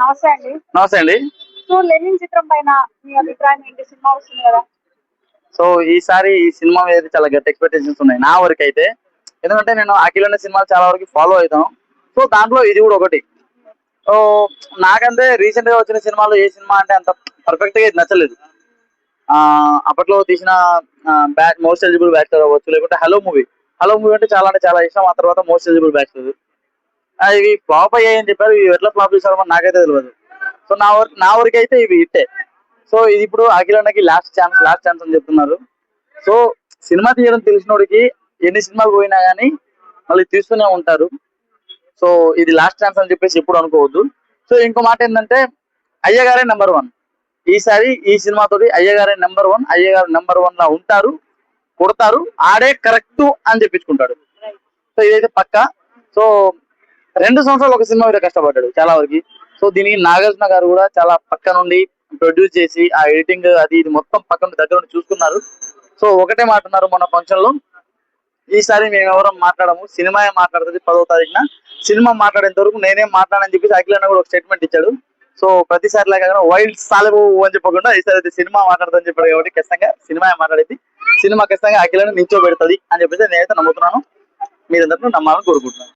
నమస్తే అండి. నమస్తే అండి. సో 'లెనిన్' చిత్రం పైన మీ అభిప్రాయం ఏంటి? సినిమా వస్తుంది కదా! సో ఈసారి ఈ సినిమా మీద చాలా గట్టి ఎక్స్పెక్టేషన్స్ ఉన్నాయి నా వరకు అయితే. ఎందుకంటే నేను అఖిల్ అనే సినిమాలు చాలా వరకు ఫాలో అవుతాను. సో దాంట్లో ఇది కూడా ఒకటి. సో నాకంటే రీసెంట్ గా వచ్చిన సినిమాలో ఏ సినిమా అంటే అంత పర్ఫెక్ట్ గా ఇది నచ్చలేదు. అప్పట్లో తీసిన మోస్ట్ ఎలిజిబుల్ బ్యాచ్లర్ అవ్వచ్చు, లేకుంటే హలో మూవీ అంటే చాలా ఇష్టం. ఆ తర్వాత మోస్ట్ ఎలిజిబుల్ బ్యాచ్లర్ ఇవి ఫ్లాప్ అయ్యాయని చెప్పారు. ఇవి ఎట్లా ఫ్లాప్ చేశారో మరి నాకైతే తెలియదు. సో నా వరకు అయితే ఇవి హిట్టే. సో ఇది ఇప్పుడు అఖిల్ అన్నకి లాస్ట్ ఛాన్స్ అని చెప్తున్నారు. సో సినిమా తీయడం తెలిసినోడికి ఎన్ని సినిమాలు పోయినా గానీ మళ్ళీ తీస్తూనే ఉంటారు. సో ఇది లాస్ట్ ఛాన్స్ అని చెప్పేసి ఎప్పుడు అనుకోవద్దు. సో ఇంకో మాట ఏంటంటే అయ్యగారే నెంబర్ వన్. ఈసారి ఈ సినిమాతోటి అయ్యగారే నెంబర్ వన్. అయ్యగారు నెంబర్ వన్ లా ఉంటారు, కొడతారు, ఆడే కరెక్ట్ అని చెప్పించుకుంటాడు. సో ఇదైతే పక్కా. సో 2 సంవత్సరాలు ఒక సినిమా మీద కష్టపడ్డాడు చాలా వరకు. సో దీనికి నాగార్జున గారు కూడా చాలా పక్క నుండి ప్రొడ్యూస్ చేసి ఆ ఎడిటింగ్ అది ఇది మొత్తం పక్క నుండి దగ్గర నుండి చూసుకున్నారు. సో ఒకటే మాట అన్నారు మన ఫంక్షన్ లో, ఈసారి మేము ఎవరం మాట్లాడము, సినిమా మాట్లాడుతుంది 10వ తారీఖున. సినిమా మాట్లాడేంత వరకు నేనేం మాట్లాడని చెప్పేసి అఖిల్ అన్న కూడా ఒక స్టేట్మెంట్ ఇచ్చాడు. సో ప్రతిసారి లాగా వైల్డ్ సాలెబు అని చెప్పకుండా ఈసారి అయితే సినిమా మాట్లాడుతుందని చెప్పాడు కాబట్టి ఖచ్చితంగా సినిమా మాట్లాడేది. సినిమా ఖచ్చితంగా అఖిల్ నించోబెడుతుంది అని చెప్పేసి నేనైతే నమ్ముతున్నాను. మీరందరూ నమ్మాలని కోరుకుంటున్నాను.